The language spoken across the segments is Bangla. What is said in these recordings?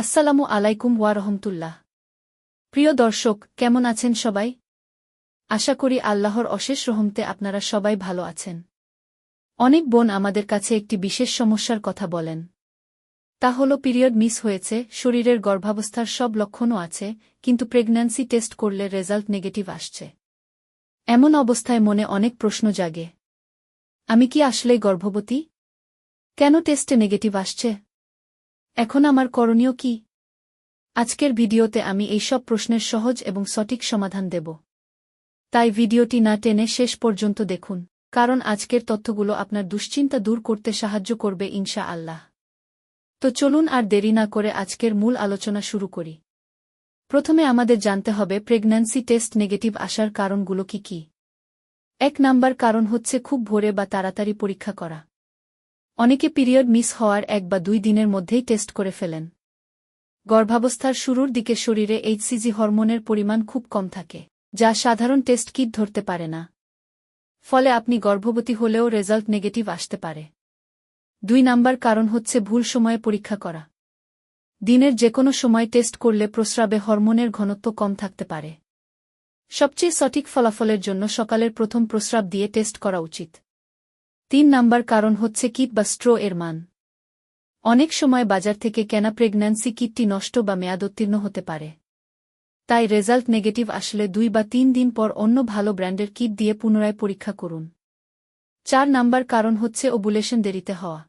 আসসালামু আলাইকুম ওয়া রাহমাতুল্লাহ। প্রিয় দর্শক, কেমন আছেন সবাই? আশা করি আল্লাহর অশেষ রহমতে আপনারা সবাই ভালো আছেন। অনেক বোন আমাদের কাছে একটি বিশেষ সমস্যার কথা বলেন। তা হল পিরিয়ড মিস হয়েছে, শরীরের গর্ভাবস্থার সব লক্ষণও আছে, কিন্তু প্রেগন্যান্সি টেস্ট করলে রেজাল্ট নেগেটিভ আসছে। এমন অবস্থায় মনে অনেক প্রশ্ন জাগে। আমি কি আসলেই গর্ভবতী? কেন টেস্টে নেগেটিভ আসছে? এখন আমার করণীয় কি? আজকের ভিডিওতে আমি এই সব প্রশ্নের সহজ এবং সঠিক সমাধান দেব। তাই ভিডিওটি না টেনে শেষ পর্যন্ত দেখুন, কারণ আজকের তথ্যগুলো আপনার দুশ্চিন্তা দূর করতে সাহায্য করবে ইনশাআল্লাহ। তো চলুন আর দেরি না করে আজকের মূল আলোচনা শুরু করি। প্রথমে আমাদের জানতে হবে প্রেগন্যান্সি টেস্ট নেগেটিভ আসার কারণগুলো কি কি। ১ নাম্বার কারণ হচ্ছে খুব ভোরে বা তাড়াতাড়ি পরীক্ষা করা। অনেকে পিরিয়ড মিস হওয়ার ১ বা ২ দিনের মধ্যেই টেস্ট করে ফেলেন। গর্ভাবস্থার শুরুর দিকে শরীরে এইচসিজি হরমোনের পরিমাণ খুব কম থাকে, যা সাধারণ টেস্ট কিট ধরতে পারে না। ফলে আপনি গর্ভবতী হলেও রেজাল্ট নেগেটিভ আসতে পারে। ২ নাম্বার কারণ হচ্ছে ভুল সময়ে পরীক্ষা করা। দিনের যেকোনো সময় টেস্ট করলে প্রস্রাবে হরমোনের ঘনত্ব কম থাকতে পারে। সবচেয়ে সঠিক ফলাফলের জন্য সকালের প্রথম প্রস্রাব দিয়ে টেস্ট করা উচিত। ৩ নাম্বার কারণ হচ্ছে কিট বা স্ট্রো এর মান। অনেক সময় বাজার থেকে কেনা প্রেগন্যান্সি কিটটি নষ্ট বা মেয়াদোত্তীর্ণ হতে পারে। তাই রেজাল্ট নেগেটিভ আসলে ২ বা ৩ দিন পর অন্য ভালো ব্র্যান্ডের কিট দিয়ে পুনরায় পরীক্ষা করুন। ৪ নাম্বার কারণ হচ্ছে ওভুলেশন দেরিতে হওয়া।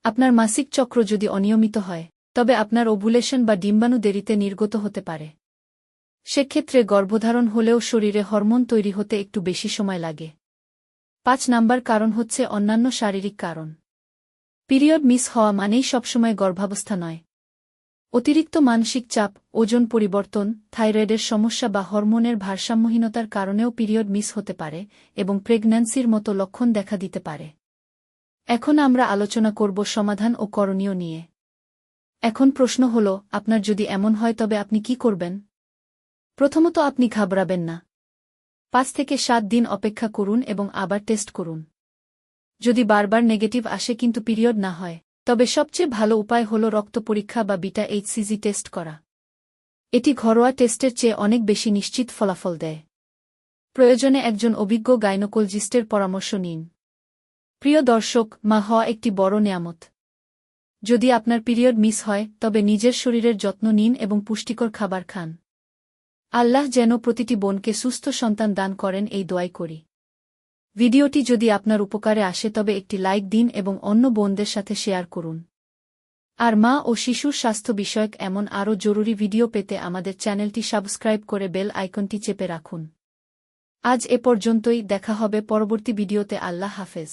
আপনার মাসিক চক্র যদি অনিয়মিত হয়, তবে আপনার ওভুলেশন বা ডিম্বাণু দেরিতে নির্গত হতে পারে। সেক্ষেত্রে গর্ভধারণ হলেও শরীরে হরমোন তৈরি হতে একটু বেশি সময় লাগে। ৫ নাম্বার কারণ হচ্ছে অন্যান্য শারীরিক কারণ। পিরিয়ড মিস হওয়া মানেই সবসময় গর্ভাবস্থা নয়। অতিরিক্ত মানসিক চাপ, ওজন পরিবর্তন, থাইরয়েডের সমস্যা বা হরমোনের ভারসাম্যহীনতার কারণেও পিরিয়ড মিস হতে পারে এবং প্রেগন্যান্সির মতো লক্ষণ দেখা দিতে পারে। এখন আমরা আলোচনা করব সমাধান ও করণীয় নিয়ে। এখন প্রশ্ন হল, আপনার যদি এমন হয় তবে আপনি কি করবেন? প্রথমত, আপনি ঘাবড়াবেন না। ৫ থেকে ৭ দিন অপেক্ষা করুন এবং আবার টেস্ট করুন। যদি বারবার নেগেটিভ আসে কিন্তু পিরিয়ড না হয়, তবে সবচেয়ে ভালো উপায় হল রক্ত পরীক্ষা বা বিটা এইচসিজি টেস্ট করা। এটি ঘরোয়া টেস্টের চেয়ে অনেক বেশি নিশ্চিত ফলাফল দেয়। প্রয়োজনে একজন অভিজ্ঞ গাইনোকোলজিস্টের পরামর্শ নিন। প্রিয় দর্শক, মা হওয়া একটি বড় নেয়ামত। যদি আপনার পিরিয়ড মিস হয়, তবে নিজের শরীরের যত্ন নিন এবং পুষ্টিকর খাবার খান। আল্লাহ যেন প্রতিটি বোনকে সুস্থ সন্তান দান করেন এই দোয়াই করি। ভিডিওটি যদি আপনার উপকারে আসে তবে একটি লাইক দিন এবং অন্য বোনদের সাথে শেয়ার করুন। আর মা ও শিশুর স্বাস্থ্য বিষয়ক এমন আরও জরুরি ভিডিও পেতে আমাদের চ্যানেলটি সাবস্ক্রাইব করে বেল আইকনটি চেপে রাখুন। আজ এ পর্যন্তই, দেখা হবে পরবর্তী ভিডিওতে। আল্লাহ হাফেজ।